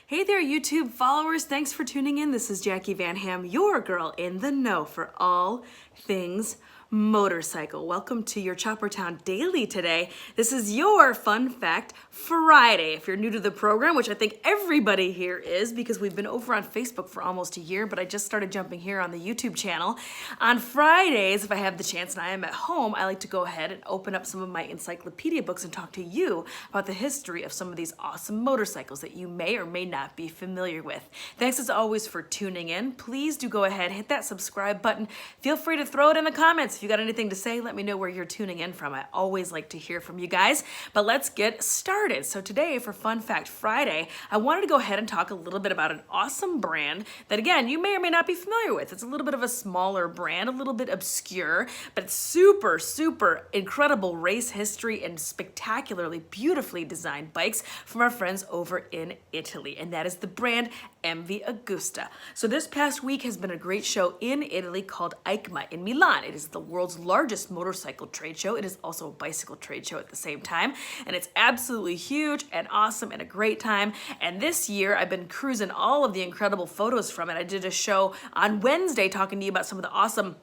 Hey there, YouTube followers. Thanks for tuning in. This is Jacqui Van Ham, your girl in the know for all things motorcycle. Welcome to your Choppertown Daily today. This is your Fun Fact Friday. If you're new to the program, which I think everybody here is because we've been over on Facebook for almost a year, but I just started jumping here on the YouTube channel. On Fridays, if I have the chance and I am at home, I like to go ahead and open up some of my encyclopedia books and talk to you about the history of some of these awesome motorcycles that you may or may not be familiar with. Thanks as always for tuning in. Please do go ahead, hit that subscribe button. Feel free to throw it in the comments. If you got anything to say, let me know where you're tuning in from. I always like to hear from you guys, but let's get started. So today for Fun Fact Friday, I wanted to go ahead and talk a little bit about an awesome brand that, again, you may or may not be familiar with. It's a little bit of a smaller brand, a little bit obscure, but it's super, super incredible race history and spectacularly beautifully designed bikes from our friends over in Italy, and that is the brand MV Agusta. So this past week has been a great show in Italy called EICMA in Milan. It is the world's largest motorcycle trade show. It is also a bicycle trade show at the same time, and it's absolutely huge and awesome and a great time. And this year I've been cruising all of the incredible photos from it. I did a show on Wednesday talking to you about some of the awesome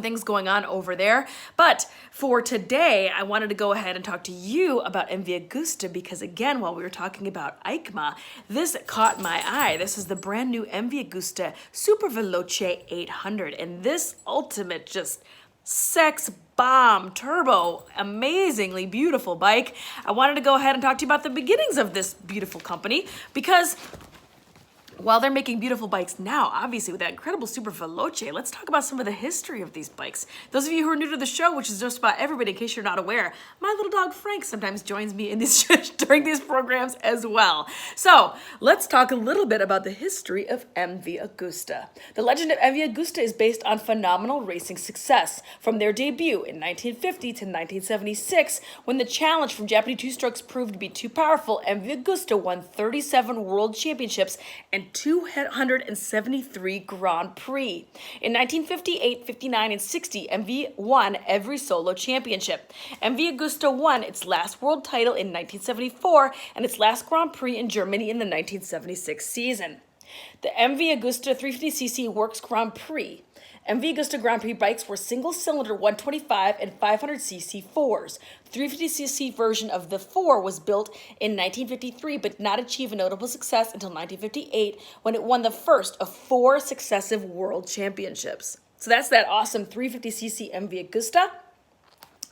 things going on over there. But for today, I wanted to go ahead and talk to you about MV Agusta because, again, while we were talking about EICMA, this caught my eye. This is the brand new MV Agusta Super Veloce 800, and this ultimate just sex bomb turbo, amazingly beautiful bike. I wanted to go ahead and talk to you about the beginnings of this beautiful company because while they're making beautiful bikes now, obviously with that incredible Super Veloce, let's talk about some of the history of these bikes. Those of you who are new to the show, which is just about everybody in case you're not aware, my little dog Frank sometimes joins me in these during these programs as well. So let's talk a little bit about the history of MV Agusta. The legend of MV Agusta is based on phenomenal racing success from their debut in 1950 to 1976 when the challenge from Japanese two-strokes proved to be too powerful. MV Agusta won 37 world championships and 273 Grand Prix. In 1958, 59, and 60, MV won every solo championship. MV Agusta won its last world title in 1974 and its last Grand Prix in Germany in the 1976 season. The MV Agusta 350cc Works Grand Prix. MV Agusta Grand Prix bikes were single-cylinder 125 and 500cc 4s. The 350cc version of the 4 was built in 1953 but did not achieve a notable success until 1958 when it won the first of 4 successive world championships. So that's that awesome 350cc MV Agusta.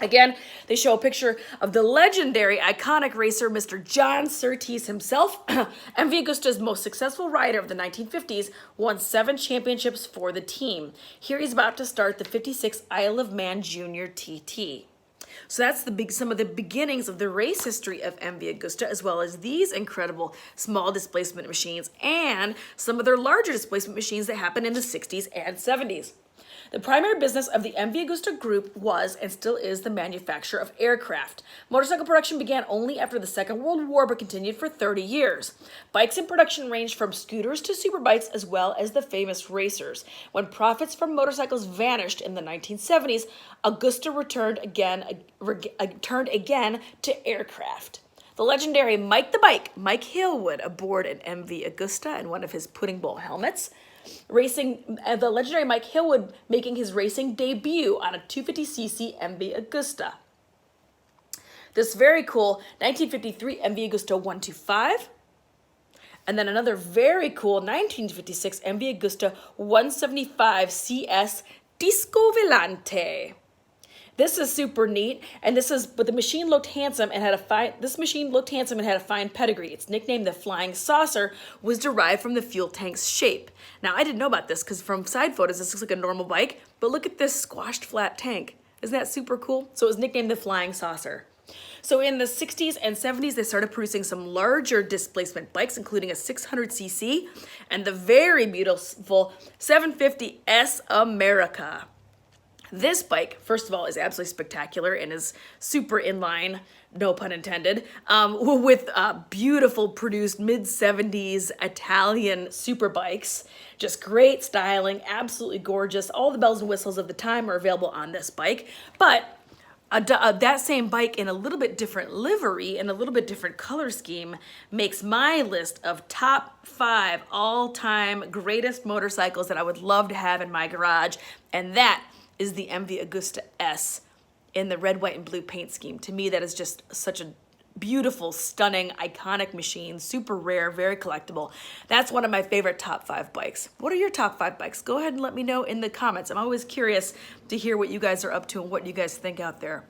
Again, they show a picture of the legendary, iconic racer, Mr. John Surtees himself. MV Agusta's most successful rider of the 1950s won 7 championships for the team. Here he's about to start the 56 Isle of Man Junior TT. So that's some of the beginnings of the race history of MV Agusta, as well as these incredible small displacement machines and some of their larger displacement machines that happened in the 60s and 70s. The primary business of the MV Agusta Group was and still is the manufacture of aircraft. Motorcycle production began only after the Second World War but continued for 30 years. Bikes in production ranged from scooters to superbikes as well as the famous racers. When profits from motorcycles vanished in the 1970s, Agusta turned again to aircraft. The legendary Mike the Bike, Mike Hillwood, aboard an MV Agusta and one of his pudding bowl helmets. The legendary Mike Hillwood making his racing debut on a 250cc MV Agusta. This very cool 1953 MV Agusta 125. And then another very cool 1956 MV Agusta 175 CS Disco Volante. This is super neat, but the machine looked handsome and had a fine pedigree. Its nickname, the Flying Saucer, was derived from the fuel tank's shape. Now, I didn't know about this because from side photos, this looks like a normal bike, but look at this squashed flat tank. Isn't that super cool? So it was nicknamed the Flying Saucer. So in the 60s and 70s, they started producing some larger displacement bikes, including a 600cc and the very beautiful 750S America. This bike, first of all, is absolutely spectacular and is super inline, no pun intended, with beautiful produced mid-70s Italian super bikes. Just great styling, absolutely gorgeous. All the bells and whistles of the time are available on this bike. But that same bike in a little bit different livery and a little bit different color scheme makes my list of top 5 all-time greatest motorcycles that I would love to have in my garage, and that is the MV Agusta S in the red, white, and blue paint scheme. To me, that is just such a beautiful, stunning, iconic machine, super rare, very collectible. That's one of my favorite top 5 bikes. What are your top 5 bikes? Go ahead and let me know in the comments. I'm always curious to hear what you guys are up to and what you guys think out there.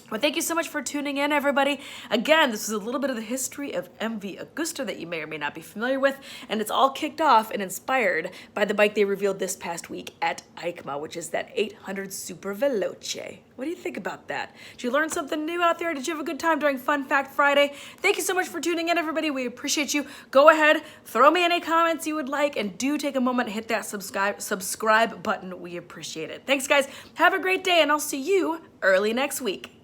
Well, thank you so much for tuning in, everybody. Again, this is a little bit of the history of MV Agusta that you may or may not be familiar with, and it's all kicked off and inspired by the bike they revealed this past week at EICMA, which is that 800 Super Veloce. What do you think about that? Did you learn something new out there? Did you have a good time during Fun Fact Friday? Thank you so much for tuning in, everybody. We appreciate you. Go ahead, throw me any comments you would like, and do take a moment and hit that subscribe button. We appreciate it. Thanks, guys. Have a great day, and I'll see you early next week.